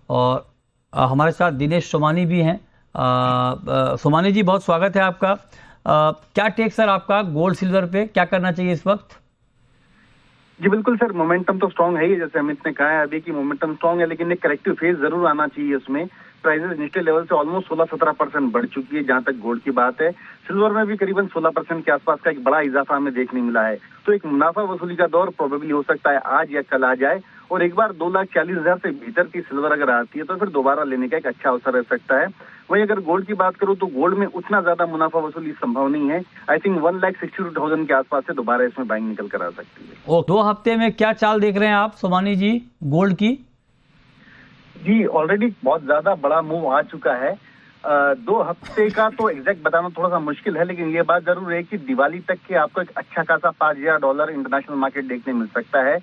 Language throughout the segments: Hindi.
और हमारे साथ दिनेश सोमानी भी हैं। सोमानी जी, बहुत स्वागत है आपका। क्या टेक सर आपका गोल्ड सिल्वर पे, क्या करना चाहिए इस वक्त? जी बिल्कुल सर, मोमेंटम तो स्ट्रांग है ही, जैसे अमित ने कहा है अभी कि मोमेंटम स्ट्रांग है, लेकिन एक करेक्टिव फेज जरूर आना चाहिए उसमें। प्राइसेस निचले लेवल से ऑलमोस्ट 16-17% बढ़ चुकी है जहां तक गोल्ड की बात है। सिल्वर में भी करीबन 16% के आसपास का एक बड़ा इजाफा हमें देखने मिला है। तो एक मुनाफा वसूली का दौर प्रोबेबली हो सकता है आज या कल आ जाए, और एक बार 2,40,000 से भीतर की सिल्वर अगर आती है तो फिर दोबारा लेने का एक अच्छा अवसर रह सकता है। वहीं अगर गोल्ड की बात करूं तो गोल्ड में उतना ज्यादा मुनाफा वसूली संभव नहीं है। आई थिंक 1,62,000 के आसपास से दोबारा इसमें बाइंग निकल कर आ सकती है। और 2 हफ्ते में क्या चाल देख रहे हैं आप सोमानी जी गोल्ड की? जी ऑलरेडी बहुत ज्यादा बड़ा मूव आ चुका है। 2 हफ्ते का तो एग्जैक्ट बताना थोड़ा सा मुश्किल है, लेकिन ये बात जरूर है कि दिवाली तक के आपको एक अच्छा खासा $5,000 इंटरनेशनल मार्केट देखने मिल सकता है।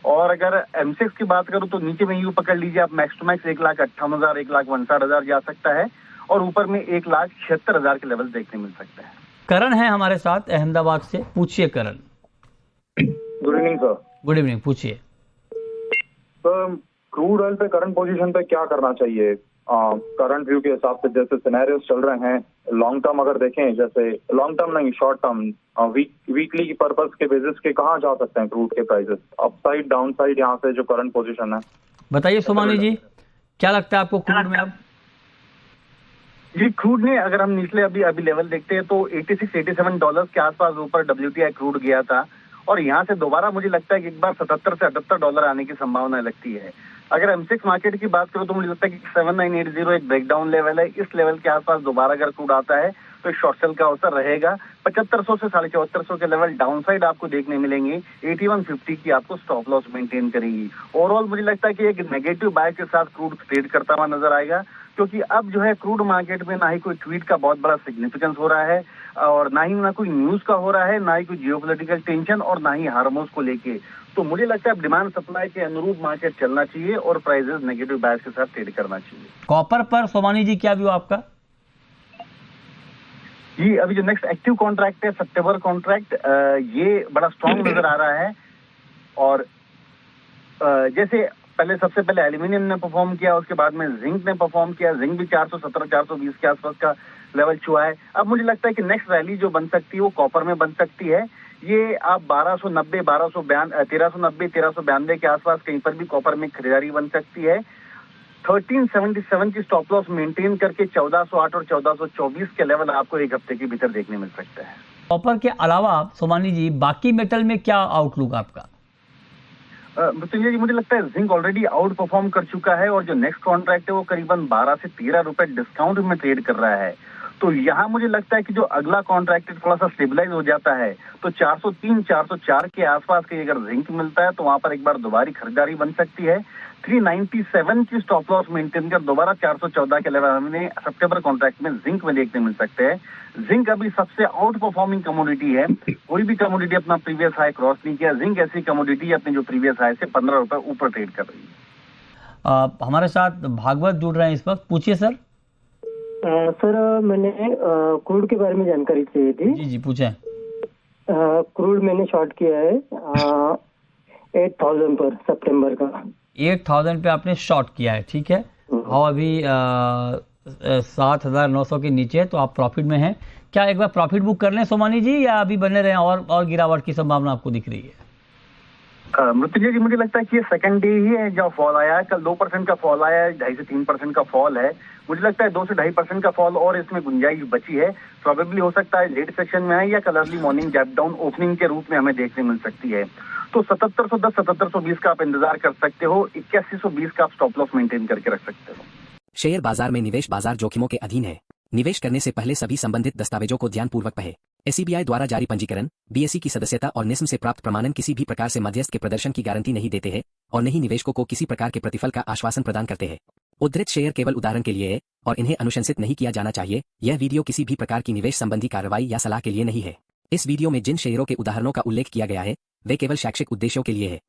और अगर एमसेक्स की बात करूं तो नीचे में यूं पकड़ लीजिए आप, मैक्स टू मैक्स 1,58,000, 1,59,000 जा सकता है, और ऊपर में 1,76,000 के लेवल देखने मिल सकते हैं। करण है हमारे साथ अहमदाबाद से, पूछिए Karan. Good evening sir. Good evening, पूछिए सर, क्रूड ऑयल पे करंट पोजीशन पे क्या करना चाहिए? करंट व्यू के हिसाब से जैसे सिनेरियोस चल रहे हैं, लॉन्ग टर्म अगर देखें, जैसे लॉन्ग टर्म नहीं शॉर्ट टर्म, वीकली की पर्पस के बेसिस के कहाँ जा सकते हैं क्रूड के प्राइसेस, अपसाइड डाउन साइड, यहाँ से जो करंट पोजीशन है बताइए सोमानी जी, क्या लगता है आपको क्रूड में अब? जी क्रूड ने अगर हम निचले अभी लेवल देखते हैं तो $86-87 के आसपास ऊपर WTI क्रूड गया था, और यहाँ से दोबारा मुझे लगता है कि एक बार $77 से $78 आने की संभावना लगती है। अगर एमसेक्स मार्केट की बात करूं तो मुझे लगता है कि 7980 एक ब्रेकडाउन लेवल है। इस लेवल के आसपास दोबारा अगर क्रूड आता है तो शॉर्ट सेल का अवसर रहेगा। 7500 से 7450 के लेवल डाउनसाइड आपको देखने मिलेंगे। 8150 की आपको स्टॉप लॉस मेंटेन करेगी। ओवरऑल मुझे लगता है कि एक नेगेटिव बायस के साथ क्रूड ट्रेड करता हुआ नजर आएगा, क्योंकि अब जो है क्रूड मार्केट में ना ही कोई ट्वीट का बहुत बड़ा सिग्निफिकेंस हो रहा है, और ना कोई न्यूज का हो रहा है, ना ही कोई जियोपॉलिटिकल टेंशन, और ना ही हार्मोस को लेके। तो मुझे लगता है डिमांड सप्लाई के अनुरूप मार्केट चलना चाहिए और प्राइसेस नेगेटिव बायस के साथ ट्रेड करना चाहिए। कॉपर पर सोमानी जी क्या व्यू आपका? जी अभी जो नेक्स्ट एक्टिव कॉन्ट्रैक्ट है सितंबर कॉन्ट्रैक्ट, ये बड़ा स्ट्रांग नजर आ रहा है। और जैसे सबसे पहले एल्यूमिनियम ने परफॉर्म किया, उसके बाद में जिंक ने परफॉर्म किया। जिंक भी 417-420 के आसपास का लेवल छुआ है। अब मुझे लगता है कि नेक्स्ट रैली जो बन सकती है वो कॉपर में बन सकती है। ये आप 1290, 1390, 1392 के आसपास कहीं पर भी कॉपर में खरीदारी बन सकती है। 1377 की स्टॉप लॉस मेंटेन करके 1408 और 1424 के लेवल आपको एक हफ्ते के भीतर देखने मिल सकते हैं। कॉपर के अलावा सोमानी जी बाकी मेटल में क्या आउटलुक आपका? तो ये मुझे लगता है जिंक ऑलरेडी आउट परफॉर्म कर चुका है, और जो नेक्स्ट कॉन्ट्रैक्ट है वो करीबन 12 से 13 रुपए डिस्काउंट में ट्रेड कर रहा है। तो यहाँ मुझे लगता है कि जो अगला कॉन्ट्रैक्ट थोड़ा सा स्टेबलाइज हो जाता है तो 403, 404 के आसपास के अगर जिंक मिलता है तो वहां पर एक बार दोबारा खरीदारी बन सकती है। 397 की स्टॉप लॉस मेंटेन कर दोबारा 414 के लेवल हमें सितंबर कॉन्ट्रैक्ट में जिंक में देखने मिल सकते हैं। जिंक अभी सबसे आउट परफॉर्मिंग कमोडिटी है। कोई भी कमोडिटी अपना प्रीवियस हाई क्रॉस नहीं किया। जिंक ऐसी कमोडिटी अपने जो प्रीवियस हाई से 15 रुपए ऊपर ट्रेड कर रही है। हमारे साथ भागवत जुड़ रहे हैं इस वक्त, पूछिए सर। सर मैंने क्रूड के बारे में जानकारी चाहिए थी। जी जी पूछें। क्रूड मैंने शॉर्ट किया है 8,000 पर सितंबर का। 8,000 पे आपने शॉर्ट किया है, ठीक है। और अभी 7,900 के नीचे है तो आप प्रॉफिट में हैं। क्या एक बार प्रॉफिट बुक कर लें सोमानी जी, या अभी बने रहें और गिरावट की संभावना आपको दिख रही है? मृत्युंजय जी मुझे लगता है कि ये सेकंड डे ही है जो फॉल आया है। कल 2% का फॉल आया है, 2.5 से 3% का फॉल है। मुझे लगता है 2 से 2.5% का फॉल और इसमें गुंजाइश बची है। प्रोबेबली हो सकता है लेट सेक्शन में आए या कल early morning gap down opening के रूप में हमें देखने मिल सकती है। तो 7710, 7720 का आप इंतजार कर सकते हो। 8120 का आप स्टॉप लॉस मेंटेन करके रख सकते हो। शेयर बाजार में निवेश बाजार जोखिमों के अधीन है। निवेश करने से पहले सभी संबंधित दस्तावेजों को ध्यानपूर्वक पढ़ें। SEBI द्वारा जारी पंजीकरण, BSE की सदस्यता और निस्म से प्राप्त प्रमाणन किसी भी प्रकार से मध्यस्थ के प्रदर्शन की गारंटी नहीं देते हैं और न ही निवेशकों को किसी प्रकार के प्रतिफल का आश्वासन प्रदान करते हैं। उद्धृत शेयर केवल उदाहरण के लिए है और इन्हें अनुशंसित नहीं किया जाना चाहिए। यह वीडियो किसी भी प्रकार की निवेश संबंधी कार्रवाई या सलाह के लिए नहीं है। इस वीडियो में जिन शेयरों के उदाहरणों का उल्लेख किया गया है वे केवल शैक्षिक उद्देश्यों के लिए है।